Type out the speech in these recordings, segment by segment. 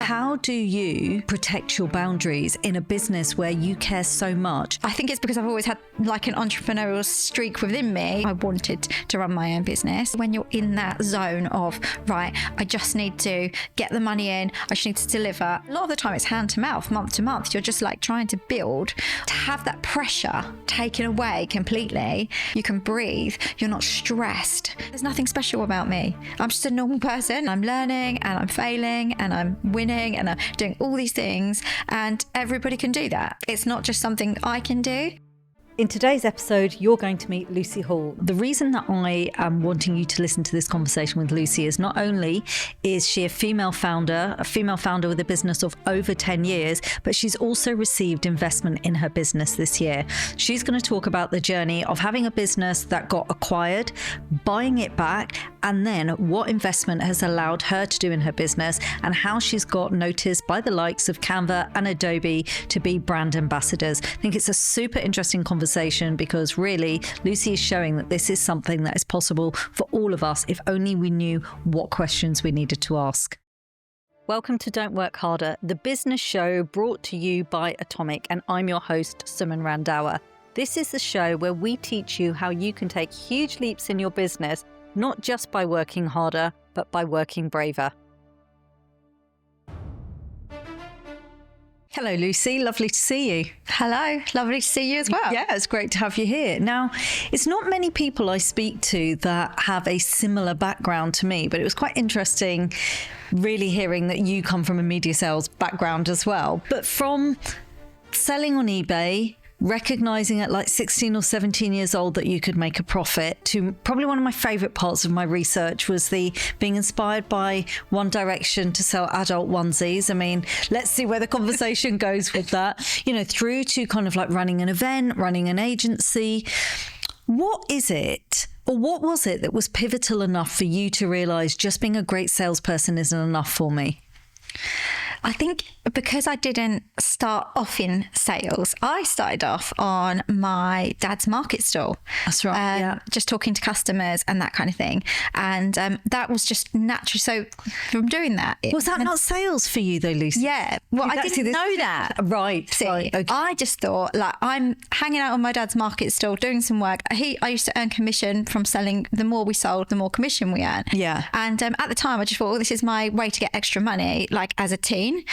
How do you protect your boundaries in a business where you care so much? I think it's because I've always had like an entrepreneurial streak within me. I wanted to run my own business. When you're in that zone of, right, I just need to get the money in, I just need to deliver. A lot of the time it's hand to mouth, month to month. You're just like trying to build. To have that pressure taken away completely, you can breathe, you're not stressed. There's nothing special about me. I'm just a normal person. I'm learning and I'm failing and I'm winning and I'm doing all these things, and everybody can do that. It's not just something I can do. In today's episode, you're going to meet Lucy Hall. The reason that I am wanting you to listen to this conversation with Lucy is not only is she a female founder with a business of over 10 years, but she's also received investment in her business this year. She's going to talk about the journey of having a business that got acquired, buying it back, and then what investment has allowed her to do in her business and how she's got noticed by the likes of Canva and Adobe to be brand ambassadors. I think it's a super interesting conversation because really Lucy is showing that this is something that is possible for all of us if only we knew what questions we needed to ask. Welcome to Don't Work Harder, the business show brought to you by Atomic, and I'm your host, Suman Randhawa. This is the show where we teach you how you can take huge leaps in your business, not just by working harder, but by working braver. Hello, Lucy. Lovely to see you. Hello. Lovely to see you as well. Yeah, it's great to have you here. Now, it's not many people I speak to that have a similar background to me, but it was quite interesting really hearing that you come from a media sales background as well. But from selling on eBay, recognizing at like 16 or 17 years old that you could make a profit, to probably one of my favorite parts of my research was the being inspired by One Direction to sell adult onesies. I mean, let's see where the conversation goes with that, you know, through to kind of like running an event, running an agency. What is it, or what was it that was pivotal enough for you to realize just being a great salesperson isn't enough for me? I think because I didn't start off in sales, I started off on my dad's market stall. That's right. Yeah. Just talking to customers and that kind of thing. And that was just natural. So from doing that. Was that not sales for you though, Lucy? Yeah. Well, I didn't know that. Right. See, right. Okay. I just thought, like, I'm hanging out on my dad's market stall doing some work. I used to earn commission from selling. The more we sold, the more commission we earned. Yeah. And at the time, I just thought, well, this is my way to get extra money, like as a teen.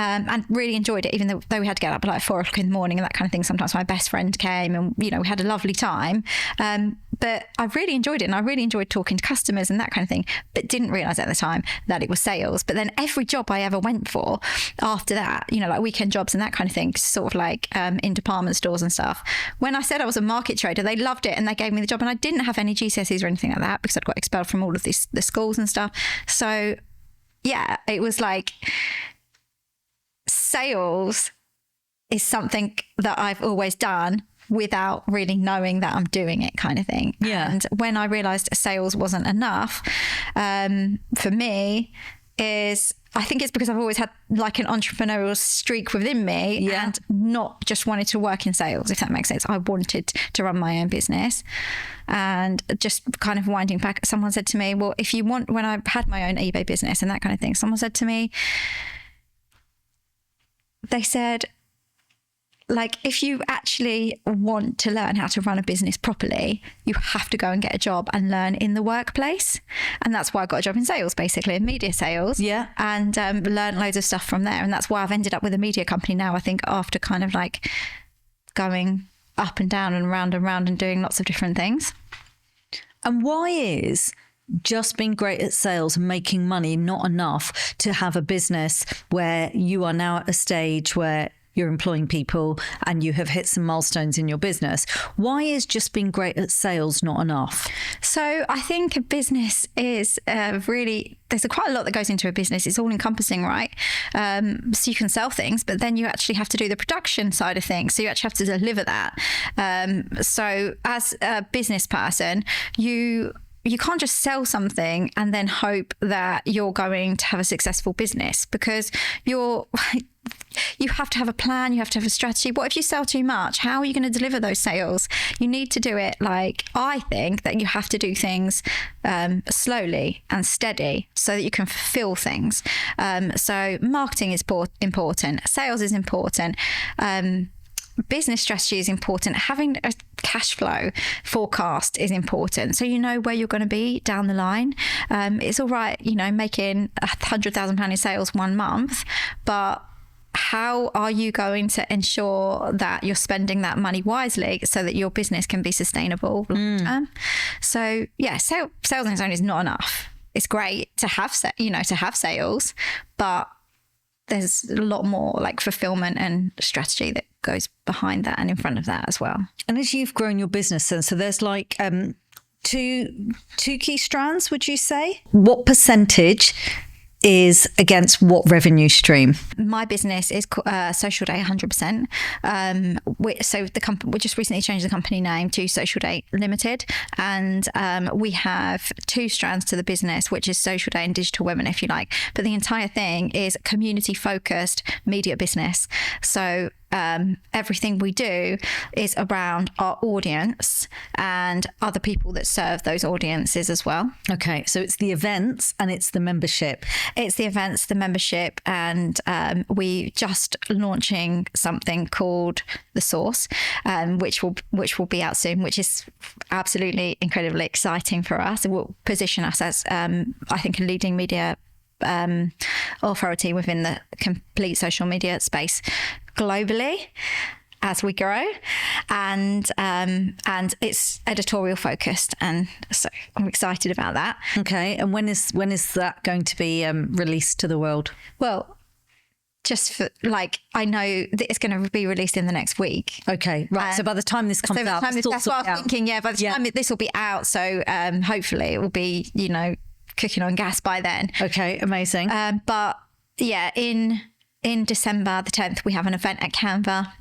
And really enjoyed it, even though we had to get up at like 4 o'clock in the morning and that kind of thing. Sometimes my best friend came and, you know, we had a lovely time. But I really enjoyed it, and I really enjoyed talking to customers and that kind of thing, but didn't realise at the time that it was sales. But then every job I ever went for after that, you know, like weekend jobs and that kind of thing, sort of like in department stores and stuff. When I said I was a market trader, they loved it and they gave me the job. And I didn't have any GCSEs or anything like that because I'd got expelled from all of the schools and stuff. So yeah, it was like, sales is something that I've always done without really knowing that I'm doing it, kind of thing. Yeah. And when I realized sales wasn't enough for me, I think it's because I've always had like an entrepreneurial streak within me, and not just wanted to work in sales, if that makes sense. I wanted to run my own business. And just kind of winding back, someone said to me, well, if you want, when I had my own eBay business and that kind of thing, someone said to me, they said, like, if you actually want to learn how to run a business properly, you have to go and get a job and learn in the workplace. And that's why I got a job in sales, basically, in media sales. Yeah. And learned loads of stuff from there. And that's why I've ended up with a media company now, I think, after kind of like going up and down and round and doing lots of different things. And why is just being great at sales and making money not enough to have a business where you are now at a stage where you're employing people and you have hit some milestones in your business? Why is just being great at sales not enough? So I think a business is really, there's quite a lot that goes into a business. It's all encompassing, right? So you can sell things, but then you actually have to do the production side of things. So you actually have to deliver that. So as a business person, you you can't just sell something and then hope that you're going to have a successful business, because you have to have a plan, you have to have a strategy. What if you sell too much? How are you going to deliver those sales? You need to do it I think that you have to do things slowly and steady so that you can fulfill things. So marketing is important, sales is important, business strategy is important. Having a cash flow forecast is important, so you know where you're going to be down the line. It's all right, making £100,000 in sales one month, but how are you going to ensure that you're spending that money wisely so that your business can be sustainable long term? So yeah, sales on its own is not enough. It's great to have sales, but there's a lot more fulfillment and strategy that goes behind that and in front of that as well. And as you've grown your business, then, so there's two key strands, would you say? What percentage is against what revenue stream? My business is Social Day 100%. So the company, we just recently changed the company name to Social Day Limited, and we have two strands to the business, which is Social Day and Digital Women, if you like. But the entire thing is community focused media business. So everything we do is around our audience and other people that serve those audiences as well. Okay, so it's the events and it's the membership. It's the events, the membership, and we just launching something called The Source, which will be out soon, which is absolutely incredibly exciting for us. It will position us as, I think, a leading media authority within the complete social media space globally as we grow, and it's editorial focused, and so I'm excited about that. Okay, and when is that going to be released to the world? Well, just for I know that it's going to be released in the next week. Okay, right. So by the time this comes out, that's what I was thinking. Yeah, by the time this will be out, so hopefully it will be cooking on gas by then. Okay, amazing. But yeah, in December the 10th, we have an event at Canva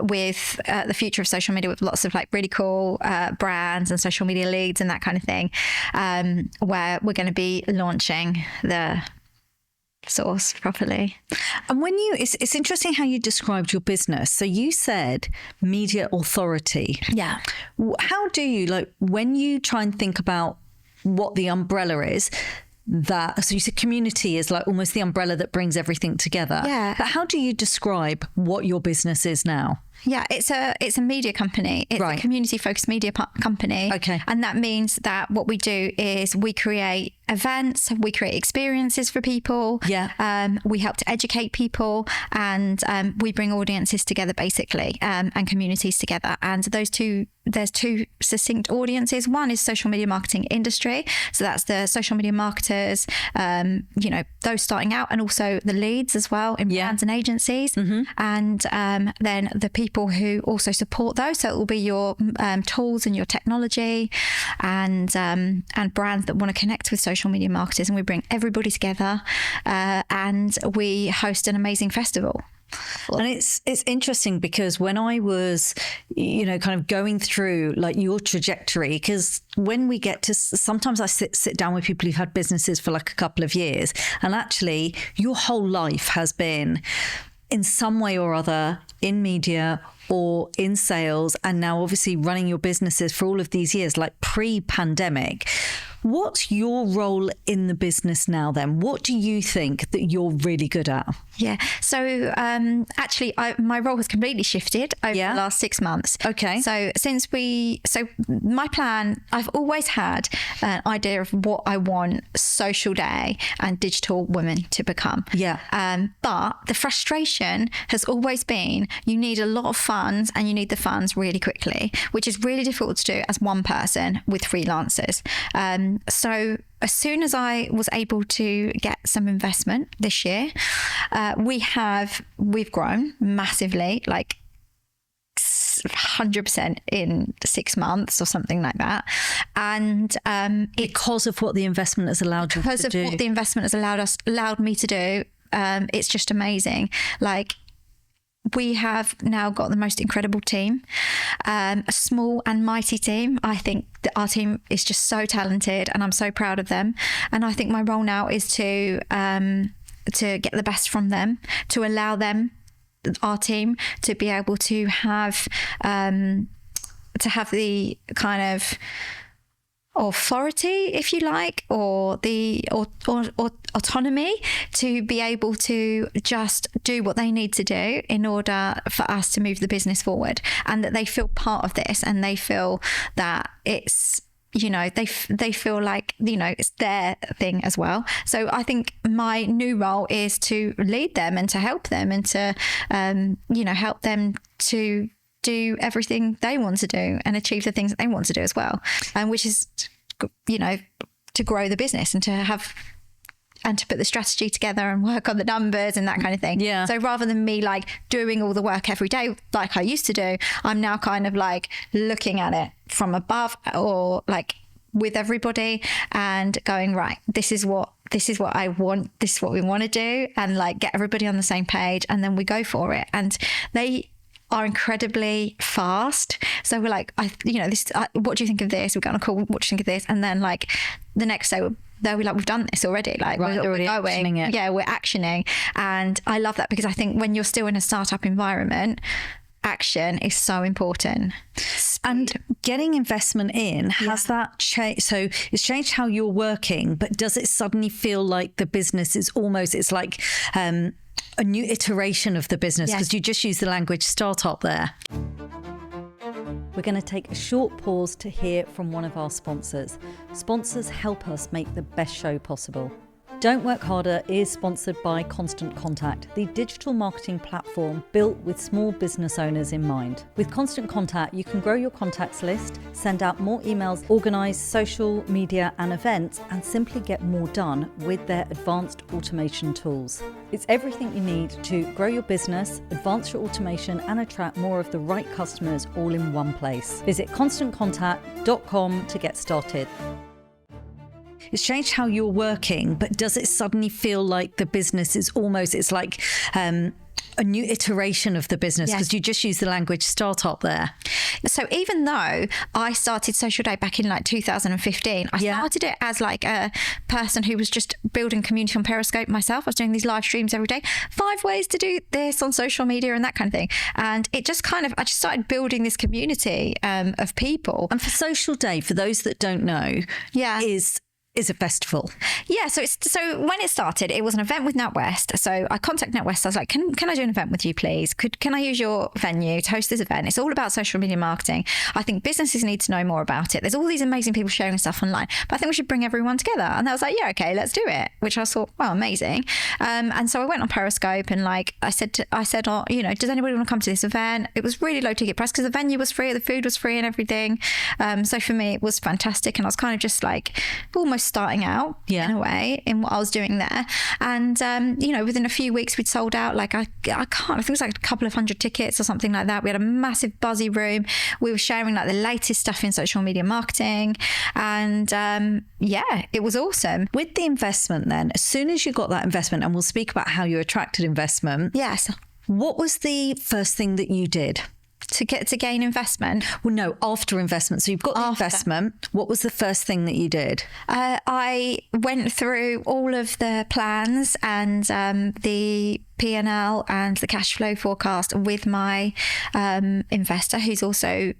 with the future of social media, with lots of really cool brands and social media leads and that kind of thing, where we're going to be launching the Source properly. And when it's interesting how you described your business. So you said media authority. Yeah. How do you, when you try and think about what the umbrella is, so you said community is almost the umbrella that brings everything together. Yeah. But how do you describe what your business is now? Yeah, it's a media company. It's a community-focused media company. Okay. And that means that what we do is we create events, we create experiences for people. Yeah. We help to educate people, and we bring audiences together, basically, and communities together. And there's two succinct audiences. One is social media marketing industry. So that's the social media marketers, those starting out, and also the leads as well in brands and agencies. Mm-hmm. And then the people who also support those. So it will be your tools and your technology, and brands that want to connect with social media marketers. And we bring everybody together, and we host an amazing festival. And it's interesting because when I was, kind of going through your trajectory, because when we get to, sometimes I sit down with people who've had businesses for a couple of years, and actually your whole life has been in some way or other in media or in sales, and now obviously running your businesses for all of these years, pre-pandemic. What's your role in the business now then? What do you think that you're really good at? Yeah. So actually, my role has completely shifted over the last 6 months. Okay. So my plan, I've always had an idea of what I want Social Day and Digital Women to become. Yeah. But the frustration has always been you need a lot of funds, and you need the funds really quickly, which is really difficult to do as one person with freelancers. So as soon as I was able to get some investment this year, we've grown massively, 100% in 6 months or something like that. And because of what the investment has allowed you to do. Because of what the investment has allowed me to do, it's just amazing. we have now got the most incredible team, a small and mighty team. I think that our team is just so talented and I'm so proud of them. And I think my role now is to get the best from them, to allow them, our team, to be able to have the kind of authority, if you like, or the or autonomy to be able to just do what they need to do in order for us to move the business forward, and that they feel part of this and they feel that it's, you know, they feel like, you know, it's their thing as well. So I think my new role is to lead them and to help them and to you know, help them to do everything they want to do and achieve the things that they want to do as well, and which is, you know, to grow the business and to have and to put the strategy together and work on the numbers and that kind of thing. Yeah. So rather than me like doing all the work every day like I used to do, I'm now kind of like looking at it from above, or like with everybody, and going, right, this is what I want, this is what we want to do, and like get everybody on the same page, and then we go for it. And they are incredibly fast. So we're like, what do you think of this? We're going to call, what do you think of this? And then like the next day they'll be like, we've done this already. Like right, we're already going. actioning it. Yeah, we're actioning. And I love that, because I think when you're still in a startup environment, action is so important. And getting investment in, has that changed? So it's changed how you're working, but does it suddenly feel like the business is almost, it's like a new iteration of the business? Because you just use the language startup there. We're going to take a short pause to hear from one of our sponsors. Sponsors help us make the best show possible. Don't Work Harder is sponsored by Constant Contact, the digital marketing platform built with small business owners in mind. With Constant Contact, you can grow your contacts list, send out more emails, organise social media and events, and simply get more done with their advanced automation tools. It's everything you need to grow your business, advance your automation, and attract more of the right customers all in one place. Visit constantcontact.com to get started. It's changed how you're working, but does it suddenly feel like the business is almost, it's like a new iteration of the business? Because you just use the language startup there. So even though I started Social Day back in like 2015, I started it as like a person who was just building community on Periscope myself. I was doing these live streams every day, 5 ways to do this on social media and that kind of thing. And it just kind of, I just started building this community of people. And for Social Day, for those that don't know, is a festival. Yeah, so when it started, it was an event with NatWest. So I contacted NatWest. I was like, can I do an event with you, please? Can I use your venue to host this event? It's all about social media marketing. I think businesses need to know more about it. There's all these amazing people sharing stuff online, but I think we should bring everyone together. And I was like, yeah, okay, let's do it. Which I thought, wow, amazing. And so I went on Periscope and like I said, oh, you know, does anybody want to come to this event? It was really low ticket price because the venue was free, the food was free and everything. So for me, it was fantastic. And I was kind of just like almost starting out in a way in what I was doing there. And, you know, within a few weeks we'd sold out like, I think it was like a couple of 100 tickets or something like that. We had a massive buzzy room. We were sharing like the latest stuff in social media marketing. And it was awesome. With the investment then, as soon as you got that investment, and we'll speak about how you attracted investment. Yes. What was the first thing that you did? To gain investment? Well, no, after investment. So you've got the investment. What was the first thing that you did? I went through all of the plans and the P&L and the cash flow forecast with my investor, who's also,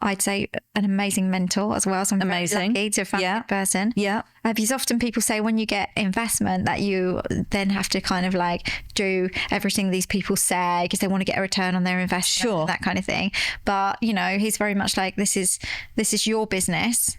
I'd say, an amazing mentor as well. So I'm very lucky to have found that person. Yeah. Because often people say when you get investment that you then have to kind of like do everything these people say because they want to get a return on their investment, and that kind of thing. But, you know, he's very much like, this is your business.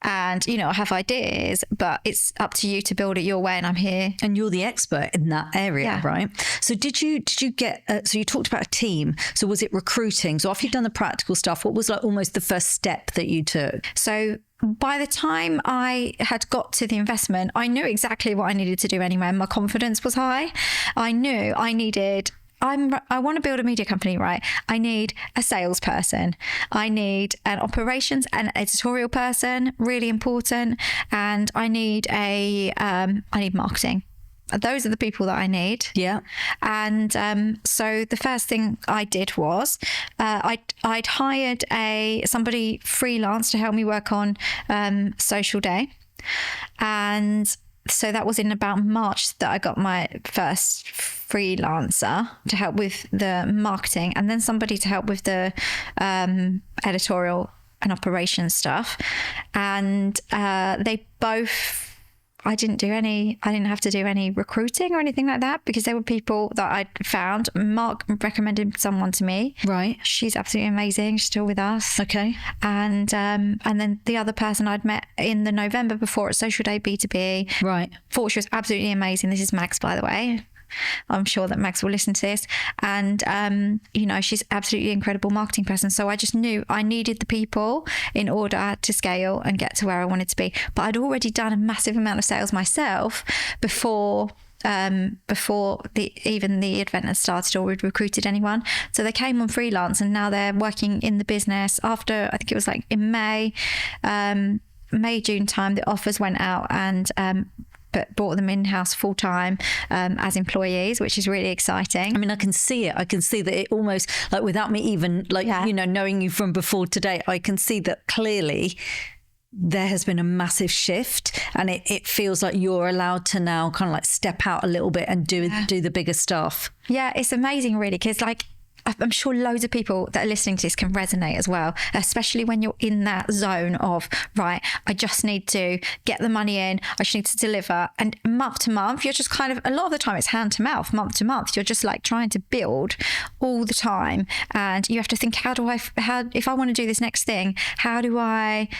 And, you know, I have ideas, but it's up to you to build it your way, and I'm here. And you're the expert in that area, right? So did you get, so you talked about a team. So was it recruiting? So after you've done the practical stuff, what was like almost the first step that you took? So by the time I had got to the investment, I knew exactly what I needed to do anyway. My confidence was high. I knew I needed... I want to build a media company, right? I need a salesperson. I need an operations and editorial person, really important. And I need marketing. those are the people that I need. Yeah. And so the first thing I did was I'd hired somebody freelance to help me work on Social Day. And so that was in about March that I got my first freelancer to help with the marketing, and then somebody to help with the editorial and operations stuff. And they both, I didn't have to do any recruiting or anything like that, because they were people that I'd found. Mark recommended someone to me. Right. She's absolutely amazing. She's still with us. Okay. And then the other person I'd met in the November before at Social Day B2B. Right. Thought she was absolutely amazing. This is Max, by the way. I'm sure that Max will listen to this. And, she's absolutely incredible marketing person. So I just knew I needed the people in order to scale and get to where I wanted to be. But I'd already done a massive amount of sales myself before even the event had started or we'd recruited anyone. So they came on freelance, and now they're working in the business. After, I think it was like in May, June time, the offers went out, and but brought them in-house full-time as employees, which is really exciting. I mean, I can see it. I can see that it almost, like, without me even knowing you from before today, I can see that clearly there has been a massive shift, and it feels like you're allowed to now kind of like step out a little bit and do the bigger stuff. Yeah, it's amazing, really, because like, I'm sure loads of people that are listening to this can resonate as well, especially when you're in that zone of, right, I just need to get the money in, I just need to deliver. And month to month, you're just kind of, a lot of the time it's hand to mouth, month to month, you're just like trying to build all the time. And you have to think, if I want to do this next thing, how do I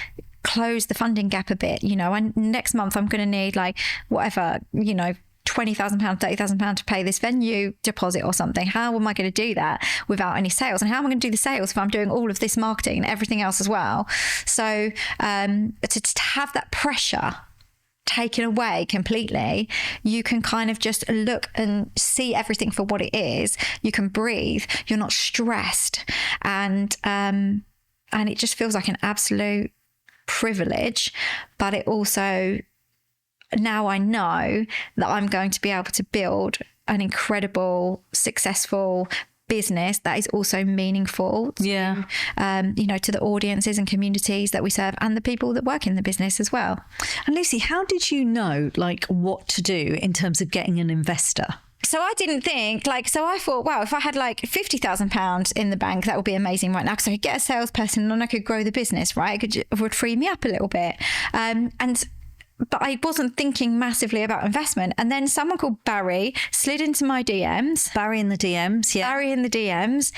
close the funding gap a bit? And next month I'm going to need like whatever, £20,000, £30,000 to pay this venue deposit or something. How am I going to do that without any sales? And how am I going to do the sales if I'm doing all of this marketing and everything else as well? So to have that pressure taken away completely, you can kind of just look and see everything for what it is. You can breathe. You're not stressed, and it just feels like an absolute privilege. But it also, now I know that I'm going to be able to build an incredible, successful business that is also meaningful to, to the audiences and communities that we serve, and the people that work in the business as well. And Lucy, how did you know like what to do in terms of getting an investor? So I didn't think so I thought, wow, if I had like £50,000 in the bank, that would be amazing right now, because I could get a salesperson and I could grow the business, right? It would free me up a little bit. But I wasn't thinking massively about investment. And then someone called Barry slid into my DMs. Barry in the DMs, yeah. Barry in the DMs,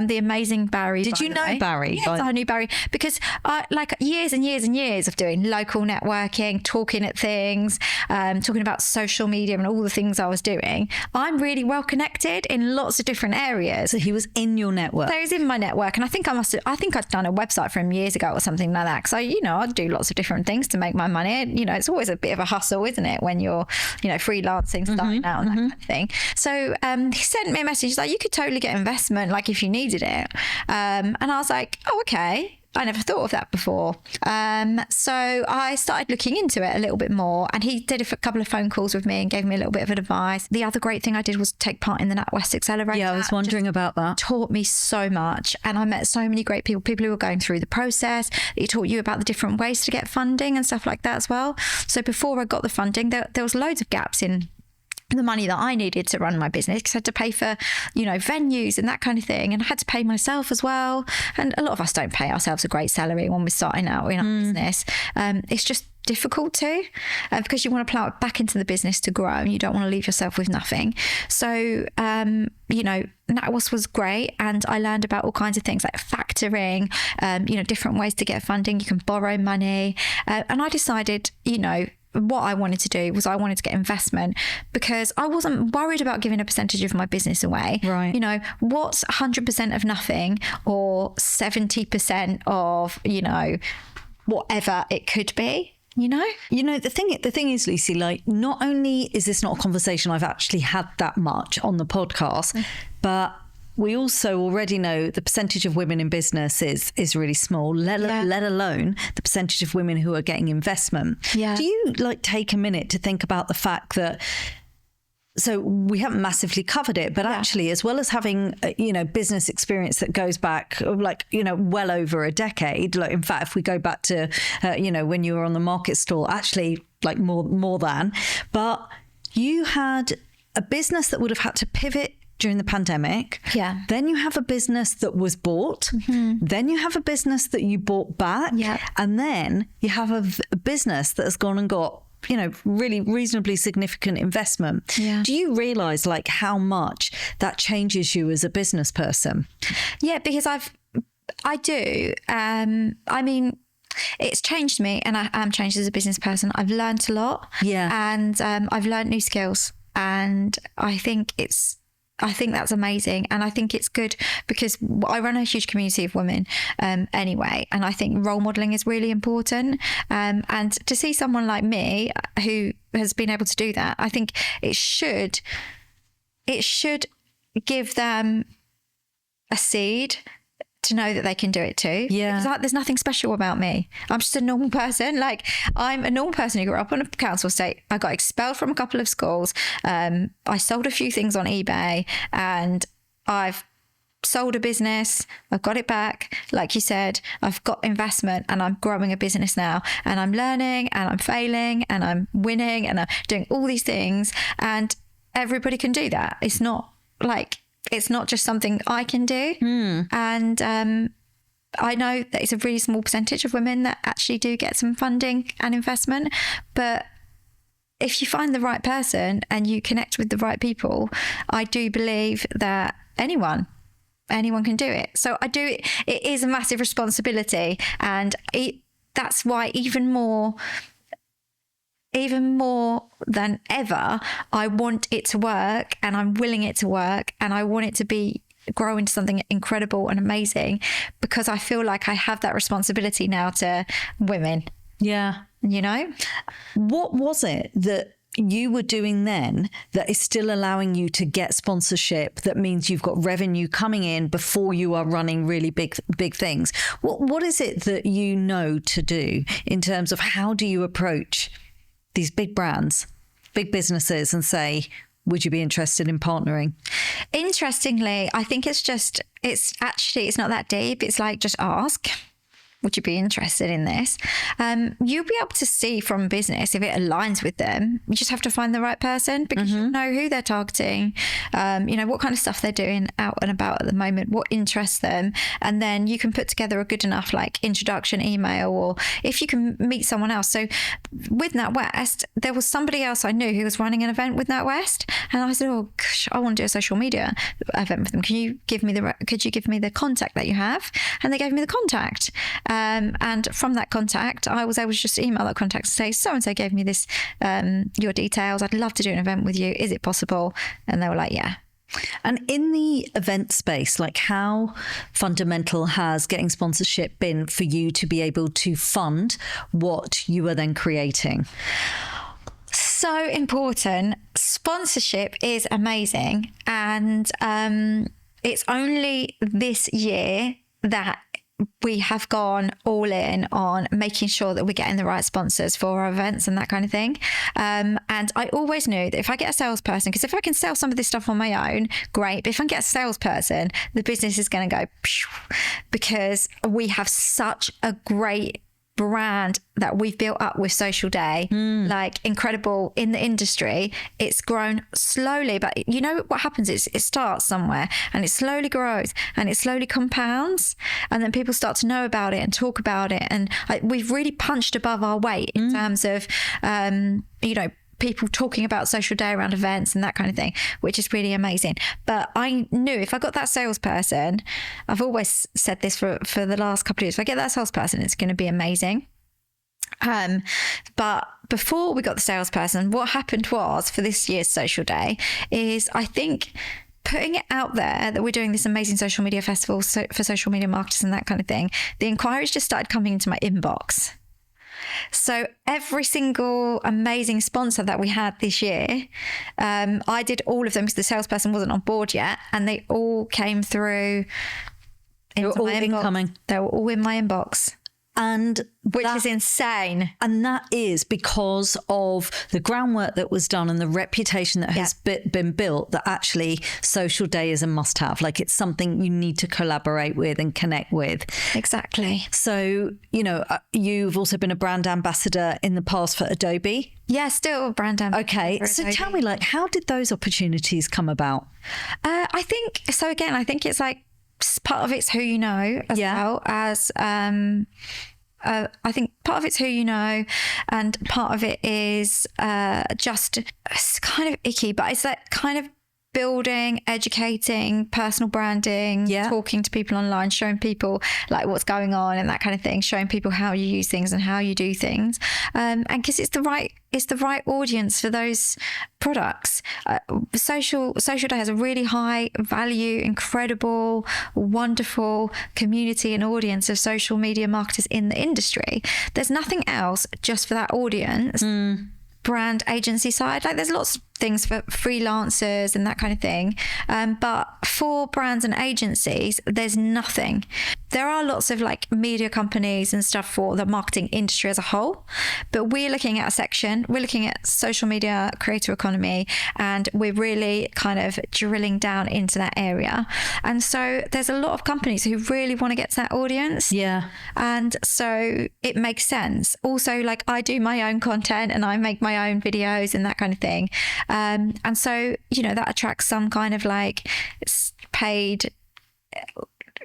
the amazing Barry. Did you know Barry? Yes, I knew Barry, because like years and years and years of doing local networking, talking at things, talking about social media and all the things I was doing. I'm really well connected in lots of different areas. So he was in your network? So he was in my network. And I think I'd done a website for him years ago or something like that. Because I'd do lots of different things to make my money. It's always a bit of a hustle, isn't it, when you're, freelancing, starting out and that kind of thing. So he sent me a message. He's like, you could totally get investment, like if you needed it. And I was like, oh, okay. I never thought of that before. So I started looking into it a little bit more, and he did a couple of phone calls with me and gave me a little bit of advice. The other great thing I did was take part in the NatWest Accelerator. Yeah, I was wondering about that. Taught me so much, and I met so many great people who were going through the process. He taught you about the different ways to get funding and stuff like that as well. So before I got the funding, there was loads of gaps in the money that I needed to run my business, because I had to pay for, venues and that kind of thing. And I had to pay myself as well. And a lot of us don't pay ourselves a great salary when we're starting out in our business. It's just difficult to, because you want to plow it back into the business to grow, and you don't want to leave yourself with nothing. So, NatWest was great, and I learned about all kinds of things like factoring, different ways to get funding. You can borrow money. And I decided, what I wanted to do was I wanted to get investment, because I wasn't worried about giving a percentage of my business away. Right. What's 100% of nothing, or 70% of, whatever it could be. The thing is, Lucy, like, not only is this not a conversation I've actually had that much on the podcast, but we also already know the percentage of women in business is really small, let alone the percentage of women who are getting investment. Yeah. Do you take a minute to think about the fact that So we haven't massively covered it, but actually, as well as having, business experience that goes back well over a decade, like in fact, if we go back to, when you were on the market stall, actually like more than, but you had a business that would have had to pivot during the pandemic. Yeah. Then you have a business that was bought. Mm-hmm. Then you have a business that you bought back. Yeah. And then you have a business that has gone and got, really reasonably significant investment. Yeah. Do you realize like how much that changes you as a business person? Yeah, because I do. I mean, it's changed me, and I am changed as a business person. I've learned a lot. Yeah. And I've learned new skills, and I think that's amazing. And I think it's good because I run a huge community of women anyway. And I think role modeling is really important. And to see someone like me who has been able to do that, I think it should give them a seed to know that they can do it too. Yeah. Because there's nothing special about me. I'm just a normal person. Like, I'm a normal person who grew up on a council estate. I got expelled from a couple of schools. I sold a few things on eBay, and I've sold a business. I've got it back. Like you said, I've got investment, and I'm growing a business now, and I'm learning, and I'm failing, and I'm winning, and I'm doing all these things. And everybody can do that. It's not just something I can do. And I know that it's a really small percentage of women that actually do get some funding and investment. But if you find the right person and you connect with the right people, I do believe that anyone can do it. So it is a massive responsibility. And that's why even more than ever, I want it to work, and I'm willing it to work, and I want it to grow into something incredible and amazing, because I feel like I have that responsibility now to women. Yeah. What was it that you were doing then that is still allowing you to get sponsorship, that means you've got revenue coming in before you are running really big things? What is it that you know to do in terms of how do you approach these big brands, big businesses, and say, would you be interested in partnering? Interestingly, I think it's not that deep. It's like, just ask. Would you be interested in this? You'll be able to see from business if it aligns with them. You just have to find the right person, because you know who they're targeting, what kind of stuff they're doing out and about at the moment, what interests them. And then you can put together a good enough introduction email, or if you can meet someone else. So with NatWest, there was somebody else I knew who was running an event with NatWest. And I said, oh gosh, I want to do a social media event with them. Could you give me the contact that you have? And they gave me the contact. And from that contact, I was able to just email that contact and say, so-and-so gave me this, your details. I'd love to do an event with you. Is it possible? And they were like, yeah. And in the event space, how fundamental has getting sponsorship been for you to be able to fund what you are then creating? So important. Sponsorship is amazing. And it's only this year that we have gone all in on making sure that we're getting the right sponsors for our events and that kind of thing. And I always knew that if I get a salesperson, because if I can sell some of this stuff on my own, great. But if I get a salesperson, the business is going to go, because we have such a great brand that we've built up with Social Day, incredible in the industry. It's grown slowly, but what happens is it starts somewhere and it slowly grows and it slowly compounds, and then people start to know about it and talk about it. And we've really punched above our weight in terms of, people talking about Social Day around events and that kind of thing, which is really amazing. But I knew if I got that salesperson, I've always said this for the last couple of years, if I get that salesperson, it's going to be amazing. But before we got the salesperson, what happened was, for this year's Social Day, is I think putting it out there that we're doing this amazing social media festival for social media marketers and that kind of thing, the inquiries just started coming into my inbox. So every single amazing sponsor that we had this year, I did all of them because the salesperson wasn't on board yet, and they all came through. They were all incoming. They were all in my inbox. And which is insane. And that is because of the groundwork that was done and the reputation that has been built, that actually Social Day is a must have. Like, it's something you need to collaborate with and connect with. Exactly. So, you know, you've also been a brand ambassador in the past for Adobe. Yeah, still a brand ambassador. Okay. So tell me, like, how did those opportunities come about? I think it's like, part of it's who you know as well as I think part of it's who you know, and part of it is just, it's kind of icky, but it's that kind of building, educating, personal branding, talking to people online, showing people like what's going on and that kind of thing, showing people how you use things and how you do things, and because it's the right audience for those products. Social Day has a really high value, incredible, wonderful community and audience of social media marketers in the industry. There's nothing else just for that audience. Brand agency side, like there's lots of things for freelancers and that kind of thing, but for brands and agencies there's nothing. There are lots of like media companies and stuff for the marketing industry as a whole, but we're looking at a section, we're looking at social media creator economy, and we're really kind of drilling down into that area. And so there's a lot of companies who really want to get to that audience, and so it makes sense. Also, like, I do my own content and I make my own videos and that kind of thing, and so, you know, that attracts some kind of like paid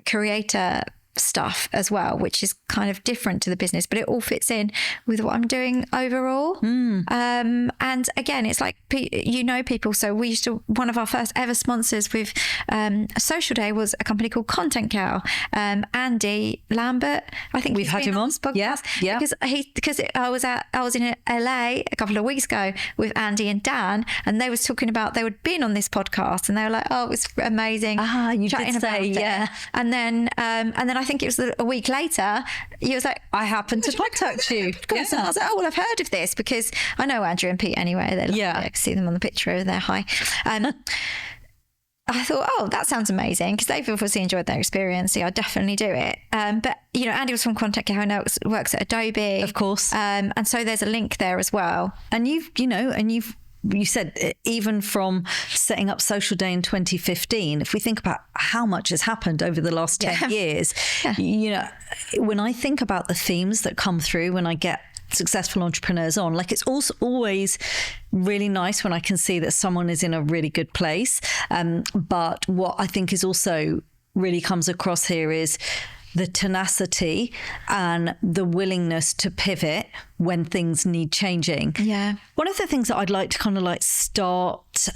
creator stuff as well, which is kind of different to the business, but it all fits in with what I'm doing overall. And again, it's like, you know, people. So we used to, one of our first ever sponsors with Social Day was a company called Content Cow. Andy Lambert, I think we've had him on this podcast. Because I was in LA a couple of weeks ago with Andy and Dan, and they was talking about they would been on this podcast, and they were like, oh, it was amazing. You did say, and then I think it was a week later, he was like, I happened to contact you. And I was like, oh, well, I've heard of this, because I know Andrew and Pete anyway. I see them on the picture over there. Hi. I thought, oh, that sounds amazing, because they've obviously enjoyed their experience. So I'd definitely do it. But, you know, Andy was from Content Cow, now works at Adobe. Of course. And so there's a link there as well. And you said even from setting up Social Day in 2015, if we think about how much has happened over the last 10 years, you know, when I think about the themes that come through when I get successful entrepreneurs on, like, it's also always really nice when I can see that someone is in a really good place. But what I think is also really comes across here is the tenacity and the willingness to pivot when things need changing. Yeah. One of the things that I'd like to kind of like start,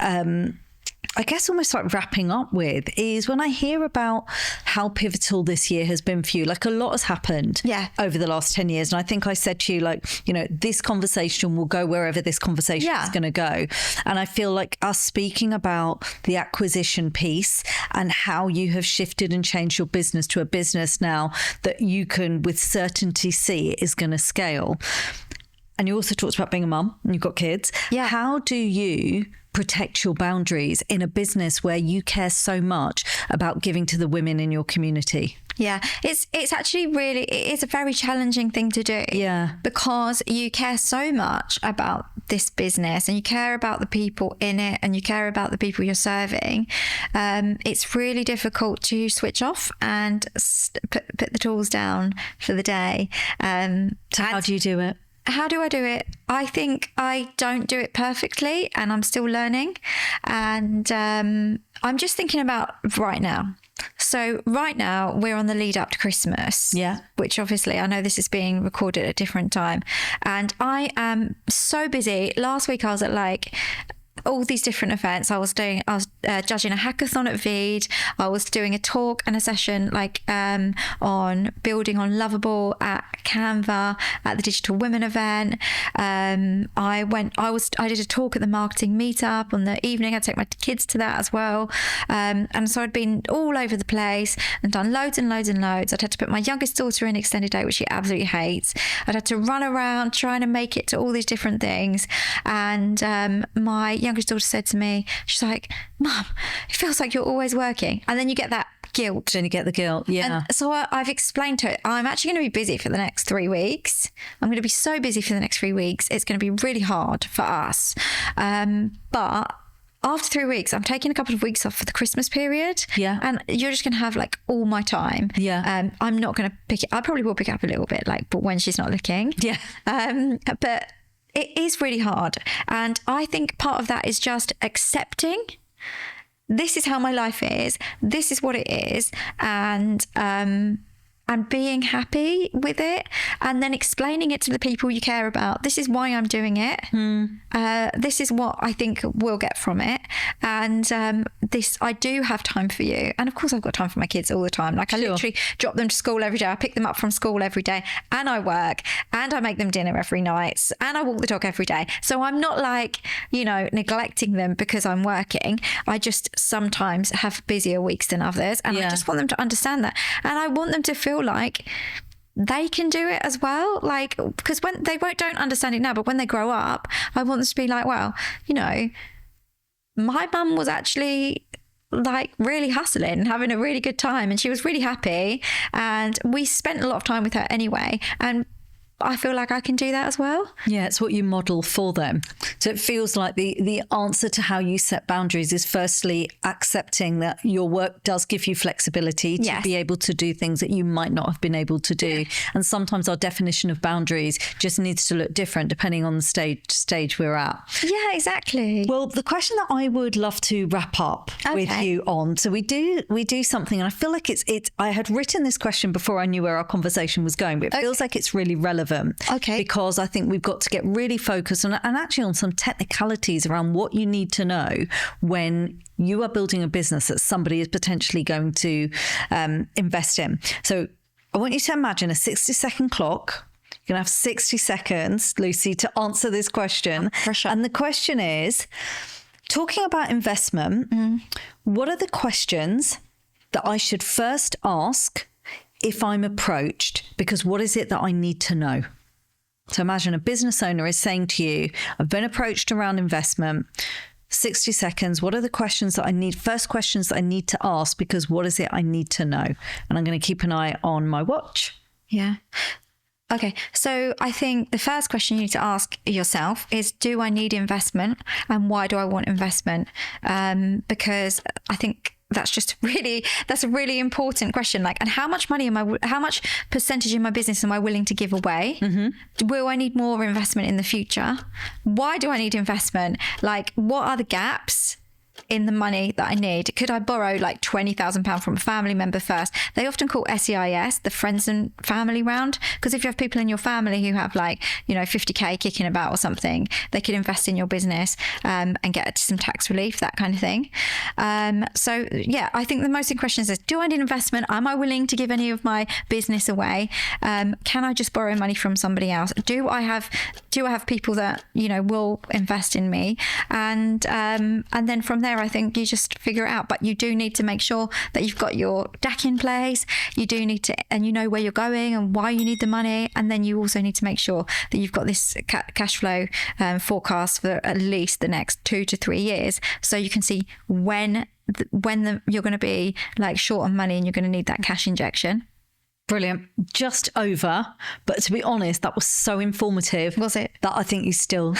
I guess almost like wrapping up with, is when I hear about how pivotal this year has been for you. Like, a lot has happened over the last 10 years. And I think I said to you, like, you know, this conversation will go wherever this conversation is going to go. And I feel like us speaking about the acquisition piece and how you have shifted and changed your business to a business now that you can with certainty see is going to scale. And you also talked about being a mum and you've got kids. Yeah. How do you protect your boundaries in a business where you care so much about giving to the women in your community? Yeah, it's actually really, it is a very challenging thing to do. Yeah. Because you care so much about this business and you care about the people in it and you care about the people you're serving. It's really difficult to switch off and put the tools down for the day. So how do you do it? How do I do it? I think I don't do it perfectly, and I'm still learning. And I'm just thinking about right now. So right now we're on the lead up to Christmas, which obviously I know this is being recorded at a different time. And I am so busy. Last week I was at like all these different events. I was judging a hackathon at Veed. I was doing a talk and a session like on building on Lovable at Canva at the Digital Women event. I did a talk at the marketing meetup on the evening. I take my kids to that as well. And so I'd been all over the place and done loads and loads and loads. I'd had to put my youngest daughter in extended day, which she absolutely hates. I'd had to run around trying to make it to all these different things. And my youngest daughter said to me, she's like, Mum, it feels like you're always working. And then you get that guilt. Then you get the guilt. Yeah. And so I've explained to her, I'm actually going to be busy for the next 3 weeks. I'm going to be so busy for the next 3 weeks. It's going to be really hard for us. But after 3 weeks, I'm taking a couple of weeks off for the Christmas period. Yeah. And you're just going to have like all my time. Yeah. I'm not going to pick it. I probably will pick it up a little bit, like, but when she's not looking. Yeah. But it is really hard. And I think part of that is just accepting this is how my life is. This is what it is. And being happy with it, and then explaining it to the people you care about. This is why I'm doing it. This is what I think we'll get from it. And this, I do have time for you. And of course I've got time for my kids all the time. Like I literally drop them to school every day. I pick them up from school every day, and I work, and I make them dinner every night, and I walk the dog every day. So I'm not like, neglecting them because I'm working. I just sometimes have busier weeks than others. And I just want them to understand that. And I want them to feel like they can do it as well, like, because when they don't understand it now, but when they grow up, I want them to be like, well, my mum was actually like really hustling and having a really good time, and she was really happy, and we spent a lot of time with her anyway, and I feel like I can do that as well. Yeah, it's what you model for them. So it feels like the answer to how you set boundaries is firstly accepting that your work does give you flexibility to be able to do things that you might not have been able to do. Yeah. And sometimes our definition of boundaries just needs to look different depending on the stage we're at. Yeah, exactly. Well, the question that I would love to wrap up with you on, so we do something, and I feel like it's I had written this question before I knew where our conversation was going, but it feels like it's really relevant. Because I think we've got to get really focused on, and actually on some technicalities around what you need to know when you are building a business that somebody is potentially going to invest in. So I want you to imagine a 60-second clock. You're going to have 60 seconds, Lucy, to answer this question. Pressure. And the question is, talking about investment, what are the questions that I should first ask if I'm approached? Because what is it that I need to know? So imagine a business owner is saying to you, I've been approached around investment. 60 seconds. What are the questions that I need? First questions that I need to ask, because what is it I need to know? And I'm going to keep an eye on my watch. Yeah. Okay. So I think the first question you need to ask yourself is, do I need investment? And why do I want investment? Because I think that's a really important question. Like, and how much money how much percentage in my business am I willing to give away? Will I need more investment in the future? Why do I need investment? Like, what are the gaps in the money that I need? Could I borrow like £20,000 from a family member first? They often call SEIS the friends and family round, because if you have people in your family who have like 50k kicking about or something, they could invest in your business and get some tax relief, that kind of thing. So yeah, I think the most important question is, do I need investment? Am I willing to give any of my business away? Can I just borrow money from somebody else? Do I have people that will invest in me? And then from there, I think you just figure it out. But you do need to make sure that you've got your deck in place. You do need to, and you know where you're going and why you need the money. And then you also need to make sure that you've got this cash flow forecast for at least the next 2 to 3 years, so you can see when you're going to be like short on money and you're going to need that cash injection. Brilliant. Just over. But to be honest, that was so informative. Was it? That I think you still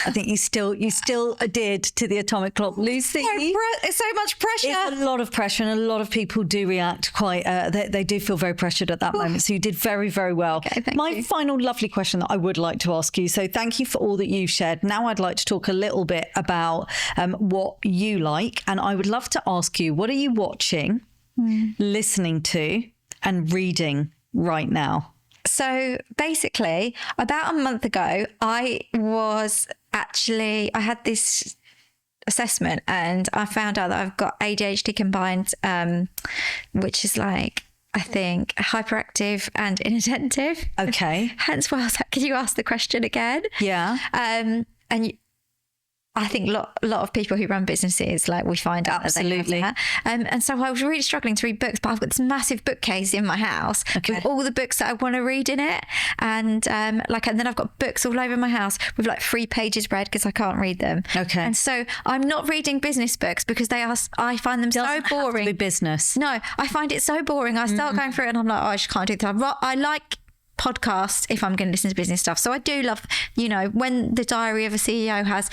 adhered to the atomic clock, Lucy. It's so much pressure. It's a lot of pressure, and a lot of people do react quite, they do feel very pressured at that moment. So you did very, very well. Okay, thank My you. final lovely question that I would like to ask you. So thank you for all that you've shared. Now I'd like to talk a little bit about what you like. And I would love to ask you, what are you watching, listening to, and reading right now? So basically, about a month ago, I had this assessment and I found out that I've got ADHD combined, which is like, I think, hyperactive and inattentive. Okay. Hence why I was like, can you ask the question again? Yeah. And I think a lot of people who run businesses, like we find out Absolutely. that they have that. And so I was really struggling to read books, but I've got this massive bookcase in my house with all the books that I want to read in it. And and then I've got books all over my house with like 3 pages read because I can't read them. Okay. And so I'm not reading business books because I find them so boring. Have to be business. No, I find it so boring. I start going through it and I'm like, oh, I just can't do that. I like podcasts if I'm going to listen to business stuff. So I do love, when the Diary of a CEO has,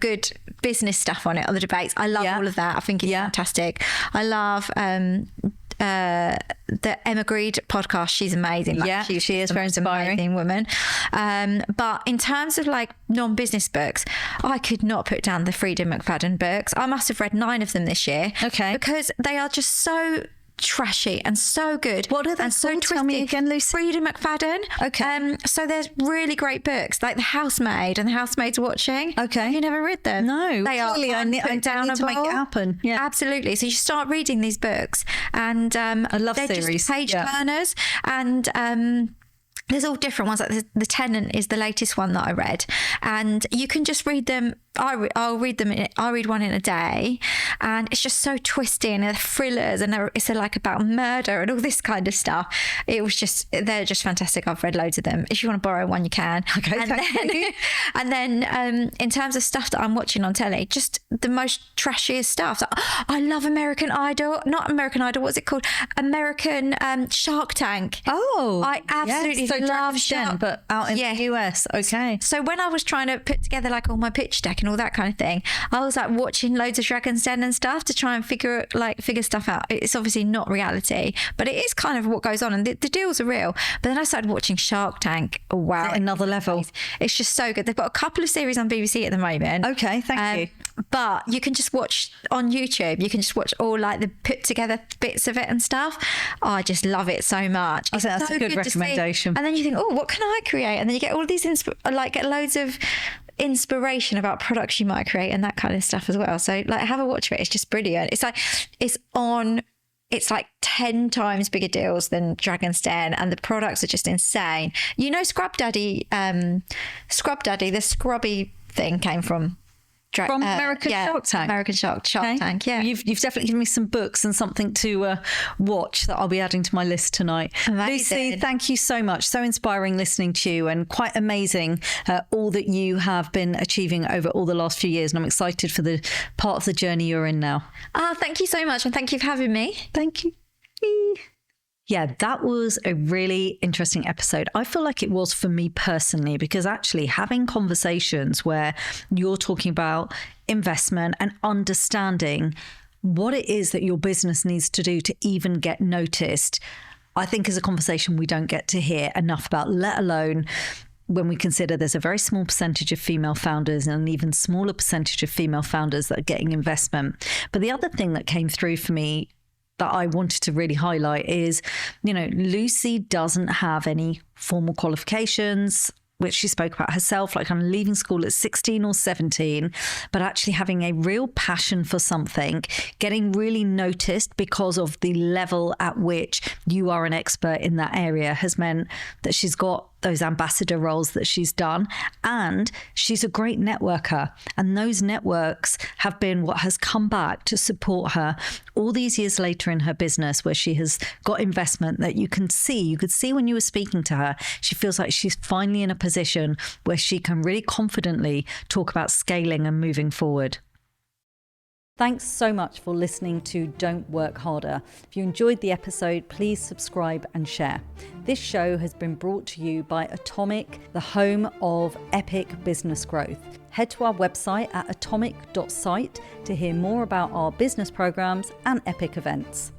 good business stuff on it, or the debates. I love all of that. I think it's fantastic. I love the Emma Greed podcast. She's amazing. She is very inspiring. Amazing woman. But in terms of like non-business books, I could not put down the Freedom McFadden books. I must have read 9 of them this year. Okay. Because they are just so trashy and so good. What are they and so called? Tell me again, Lucy. Freedom McFadden. Okay. So there's really great books like The Housemaid and The Housemaid's Watching. Okay. Have you never read them? No. They are I need to make it happen. Yeah. Absolutely. So you start reading these books and I love they're series. Just page turners and there's all different ones. Like the Tenant is the latest one that I read, and you can just read them. I'll read them. I'll read one in a day, and it's just so twisty and they're thrillers, and it's like about murder and all this kind of stuff. They're just fantastic. I've read loads of them. If you want to borrow one, you can. Okay, thank you. And then in terms of stuff that I'm watching on telly, just the most trashiest stuff. So, I love American Idol. Not American Idol. What's it called? American Shark Tank. Oh, I absolutely love Shark, but out in the US. Okay. So when I was trying to put together like all my pitch deck and all that kind of thing, I was like watching loads of Dragon's Den and stuff to try and figure stuff out. It's obviously not reality, but it is kind of what goes on, and the deals are real. But then I started watching Shark Tank. Oh, wow. Another level. It's just so good. They've got a couple of series on BBC at the moment. Okay, thank you. But you can just watch on YouTube. You can just watch all like the put together bits of it and stuff. Oh, I just love it so much. I think that's a good recommendation. And then you think, oh, what can I create? And then you get all these get loads of inspiration about products you might create and that kind of stuff as well. So like have a watch of it. It's just brilliant. It's like 10 times bigger deals than Dragon's Den, and the products are just insane. Scrub Daddy, the scrubby thing came from American Shark Tank. American Shark Tank, yeah. You've definitely given me some books and something to watch that I'll be adding to my list tonight. Amazing. Lucy, thank you so much. So inspiring listening to you, and quite amazing all that you have been achieving over all the last few years. And I'm excited for the part of the journey you're in now. Thank you so much, and thank you for having me. Thank you. Yeah, that was a really interesting episode. I feel like it was for me personally, because actually having conversations where you're talking about investment and understanding what it is that your business needs to do to even get noticed, I think is a conversation we don't get to hear enough about, let alone when we consider there's a very small percentage of female founders and an even smaller percentage of female founders that are getting investment. But the other thing that came through for me that I wanted to really highlight is, Lucy doesn't have any formal qualifications, which she spoke about herself, like kind of leaving school at 16 or 17, but actually having a real passion for something, getting really noticed because of the level at which you are an expert in that area has meant that she's got those ambassador roles that she's done, and she's a great networker, and those networks have been what has come back to support her all these years later in her business, where she has got investment that you could see when you were speaking to her, she feels like she's finally in a position where she can really confidently talk about scaling and moving forward. Thanks so much for listening to Don't Work Harder. If you enjoyed the episode, please subscribe and share. This show has been brought to you by Atomic, the home of epic business growth. Head to our website at atomic.site to hear more about our business programs and epic events.